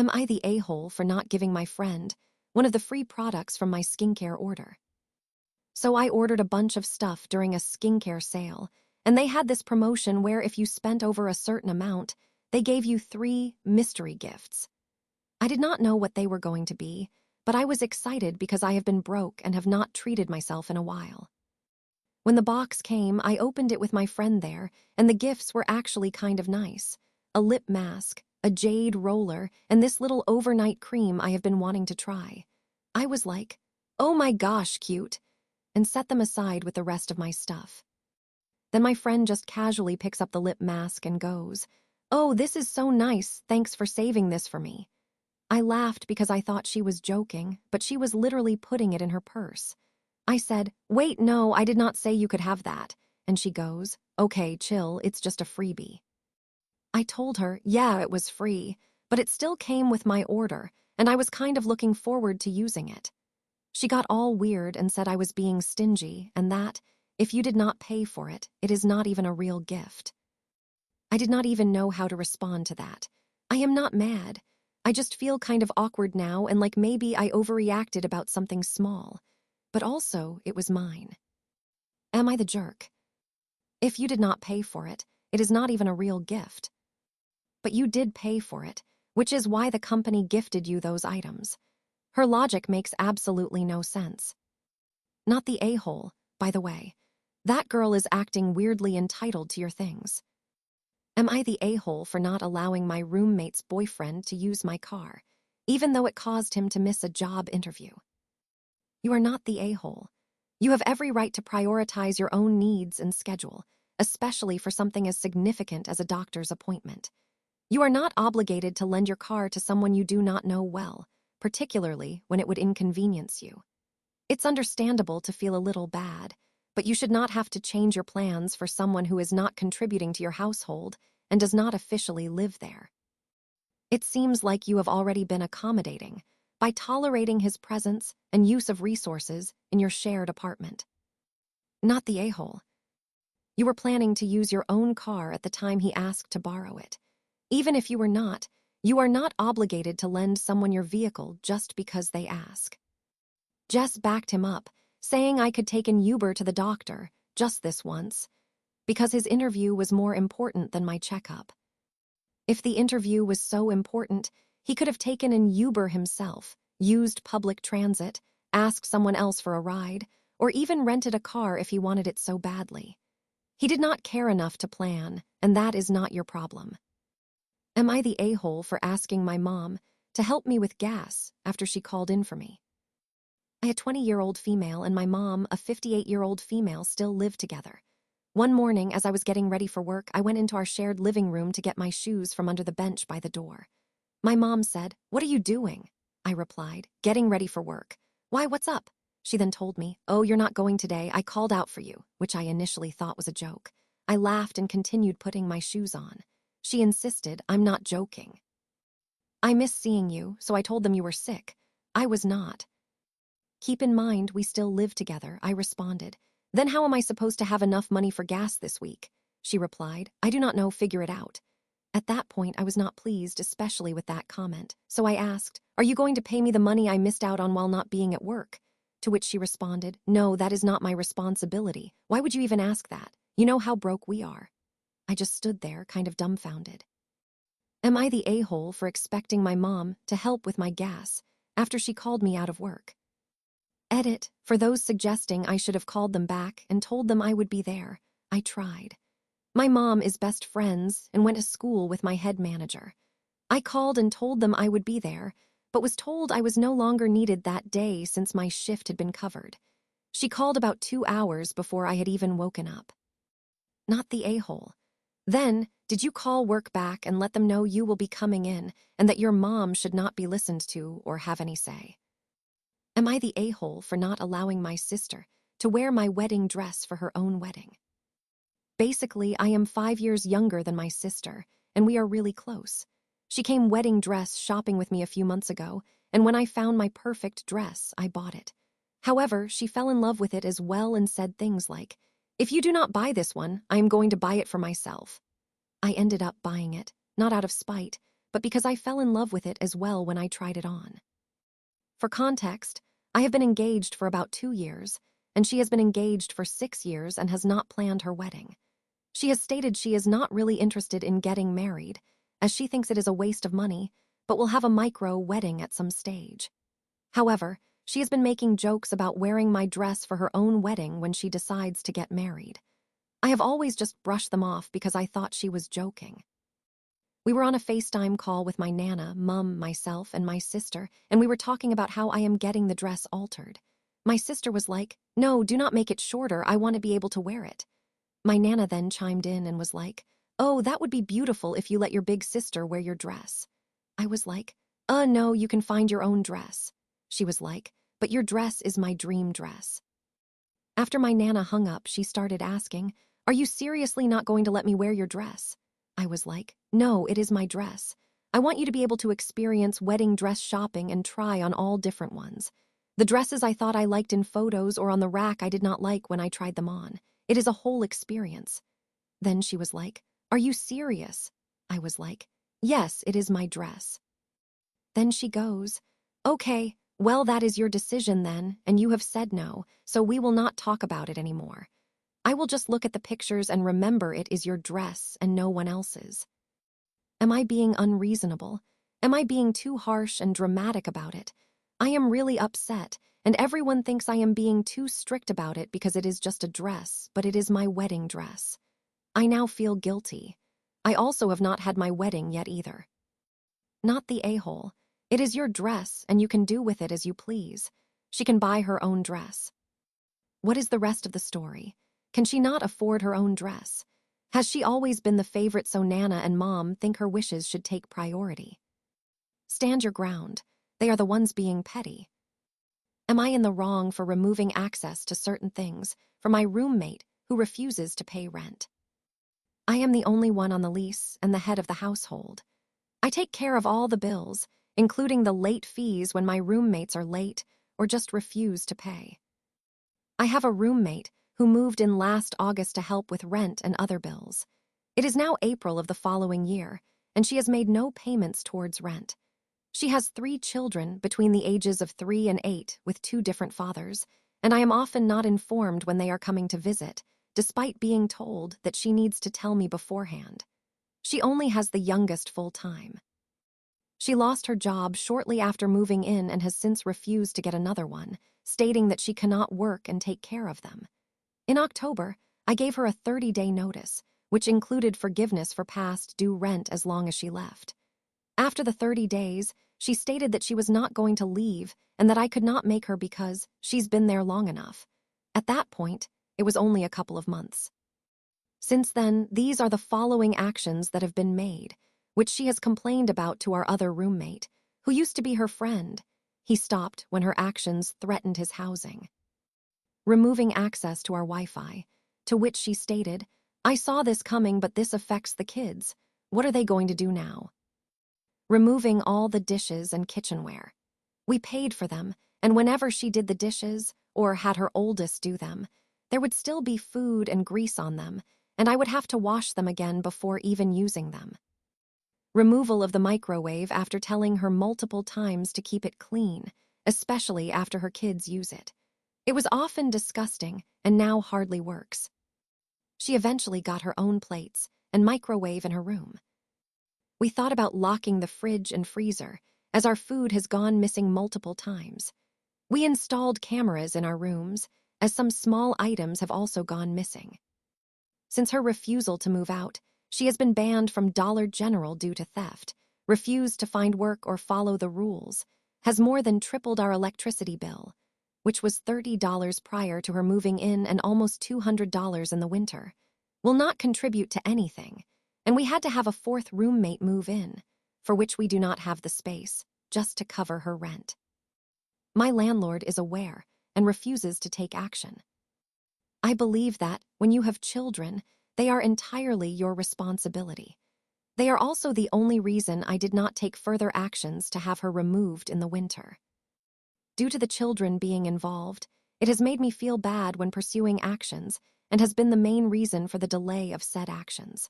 Am I the a-hole for not giving my friend one of the free products from my skincare order? So I ordered a bunch of stuff during a skincare sale, and they had this promotion where if you spent over a certain amount, they gave you 3 mystery gifts. I did not know what they were going to be, but I was excited because I have been broke and have not treated myself in a while. When the box came, I opened it with my friend there, and the gifts were actually kind of nice. A lip mask, a jade roller, and this little overnight cream I have been wanting to try. I was like, oh my gosh, cute, and set them aside with the rest of my stuff. Then my friend just casually picks up the lip mask and goes, oh, this is so nice, thanks for saving this for me. I laughed because I thought she was joking, but she was literally putting it in her purse. I said, wait, no, I did not say you could have that. And she goes, okay, chill, it's just a freebie. I told her, yeah, it was free, but it still came with my order, and I was kind of looking forward to using it. She got all weird and said I was being stingy and that, if you did not pay for it, it is not even a real gift. I did not even know how to respond to that. I am not mad. I just feel kind of awkward now and like maybe I overreacted about something small. But also, it was mine. Am I the jerk? If you did not pay for it, it is not even a real gift. But you did pay for it, which is why the company gifted you those items. Her logic makes absolutely no sense. Not the a-hole, by the way. That girl is acting weirdly entitled to your things. Am I the a-hole for not allowing my roommate's boyfriend to use my car, even though it caused him to miss a job interview? You are not the a-hole. You have every right to prioritize your own needs and schedule, especially for something as significant as a doctor's appointment. You are not obligated to lend your car to someone you do not know well, particularly when it would inconvenience you. It's understandable to feel a little bad, but you should not have to change your plans for someone who is not contributing to your household and does not officially live there. It seems like you have already been accommodating by tolerating his presence and use of resources in your shared apartment. Not the a-hole. You were planning to use your own car at the time he asked to borrow it. Even if you were not, you are not obligated to lend someone your vehicle just because they ask. Jess backed him up, saying I could take an Uber to the doctor, just this once, because his interview was more important than my checkup. If the interview was so important, he could have taken an Uber himself, used public transit, asked someone else for a ride, or even rented a car if he wanted it so badly. He did not care enough to plan, and that is not your problem. Am I the a-hole for asking my mom to help me with gas after she called in for me? I, a 20-year-old female, and my mom, a 58-year-old female, still live together. One morning, as I was getting ready for work, I went into our shared living room to get my shoes from under the bench by the door. My mom said, "What are you doing?" I replied, "Getting ready for work." "Why, what's up?" She then told me, "Oh, you're not going today. I called out for you," which I initially thought was a joke. I laughed and continued putting my shoes on. She insisted, "I'm not joking." "I miss seeing you, so I told them you were sick." I was not. "Keep in mind, we still live together," I responded. "Then how am I supposed to have enough money for gas this week?" She replied, "I do not know, figure it out." At that point, I was not pleased, especially with that comment. So I asked, "Are you going to pay me the money I missed out on while not being at work?" To which she responded, "No, that is not my responsibility. Why would you even ask that? You know how broke we are." I just stood there, kind of dumbfounded. Am I the a-hole for expecting my mom to help with my gas after she called me out of work? Edit, for those suggesting I should have called them back and told them I would be there. I tried. My mom is best friends and went to school with my head manager. I called and told them I would be there, but was told I was no longer needed that day since my shift had been covered. She called about 2 hours before I had even woken up. Not the a-hole. Then, did you call work back and let them know you will be coming in and that your mom should not be listened to or have any say? Am I the a-hole for not allowing my sister to wear my wedding dress for her own wedding? Basically, I am 5 years younger than my sister, and we are really close. She came wedding dress shopping with me a few months ago, and when I found my perfect dress, I bought it. However, she fell in love with it as well and said things like, "If you do not buy this one, I am going to buy it for myself." I ended up buying it, not out of spite, but because I fell in love with it as well when I tried it on. For context, I have been engaged for about 2 years, and she has been engaged for 6 years and has not planned her wedding. She has stated she is not really interested in getting married, as she thinks it is a waste of money, but will have a micro-wedding at some stage. However, she has been making jokes about wearing my dress for her own wedding when she decides to get married. I have always just brushed them off because I thought she was joking. We were on a FaceTime call with my Nana, Mum, myself, and my sister, and we were talking about how I am getting the dress altered. My sister was like, "No, do not make it shorter, I want to be able to wear it." My Nana then chimed in and was like, "Oh, that would be beautiful if you let your big sister wear your dress." I was like, No, you can find your own dress." She was like, "But your dress is my dream dress." After my Nana hung up, she started asking, "Are you seriously not going to let me wear your dress?" I was like, "No, it is my dress. I want you to be able to experience wedding dress shopping and try on all different ones. The dresses I thought I liked in photos or on the rack I did not like when I tried them on. It is a whole experience." Then she was like, "Are you serious?" I was like, "Yes, it is my dress." Then she goes, "Okay, well, that is your decision then, and you have said no, so we will not talk about it anymore. I will just look at the pictures and remember it is your dress and no one else's." Am I being unreasonable? Am I being too harsh and dramatic about it? I am really upset, and everyone thinks I am being too strict about it because it is just a dress, but it is my wedding dress. I now feel guilty. I also have not had my wedding yet either. Not the a-hole. It is your dress, and you can do with it as you please. She can buy her own dress. What is the rest of the story? Can she not afford her own dress? Has she always been the favorite so Nana and Mom think her wishes should take priority? Stand your ground. They are the ones being petty. Am I in the wrong for removing access to certain things for my roommate who refuses to pay rent? I am the only one on the lease and the head of the household. I take care of all the bills, including the late fees when my roommates are late or just refuse to pay. I have a roommate who moved in last August to help with rent and other bills. It is now April of the following year, and she has made no payments towards rent. She has 3 children between the ages of 3 and 8 with 2 different fathers, and I am often not informed when they are coming to visit, despite being told that she needs to tell me beforehand. She only has the youngest full-time. She lost her job shortly after moving in and has since refused to get another one, stating that she cannot work and take care of them. In October, I gave her a 30-day notice, which included forgiveness for past due rent as long as she left. After the 30 days, she stated that she was not going to leave and that I could not make her because she's been there long enough. At that point, it was only a couple of months. Since then, these are the following actions that have been made, which she has complained about to our other roommate, who used to be her friend. He stopped when her actions threatened his housing. Removing access to our Wi-Fi, to which she stated, "I saw this coming, but this affects the kids. What are they going to do now?" Removing all the dishes and kitchenware. We paid for them, and whenever she did the dishes, or had her oldest do them, there would still be food and grease on them, and I would have to wash them again before even using them. Removal of the microwave after telling her multiple times to keep it clean, especially after her kids use it. It was often disgusting and now hardly works. She eventually got her own plates and microwave in her room. We thought about locking the fridge and freezer, as our food has gone missing multiple times. We installed cameras in our rooms, as some small items have also gone missing. Since her refusal to move out, she has been banned from Dollar General due to theft, refused to find work or follow the rules, has more than tripled our electricity bill, which was $30 prior to her moving in and almost $200 in the winter, will not contribute to anything, and we had to have a 4th roommate move in, for which we do not have the space, just to cover her rent. My landlord is aware and refuses to take action. I believe that, when you have children, they are entirely your responsibility. They are also the only reason I did not take further actions to have her removed in the winter. Due to the children being involved, it has made me feel bad when pursuing actions and has been the main reason for the delay of said actions.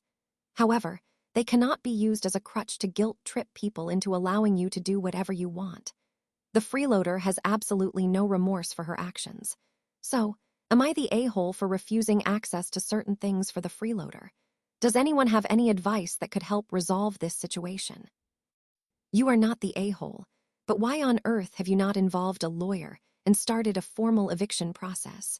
However, They cannot be used as a crutch to guilt-trip people into allowing you to do whatever you want. The freeloader has absolutely no remorse for her actions. So, am I the a-hole for refusing access to certain things for the freeloader? Does anyone have any advice that could help resolve this situation? You are not the a-hole, but why on earth have you not involved a lawyer and started a formal eviction process?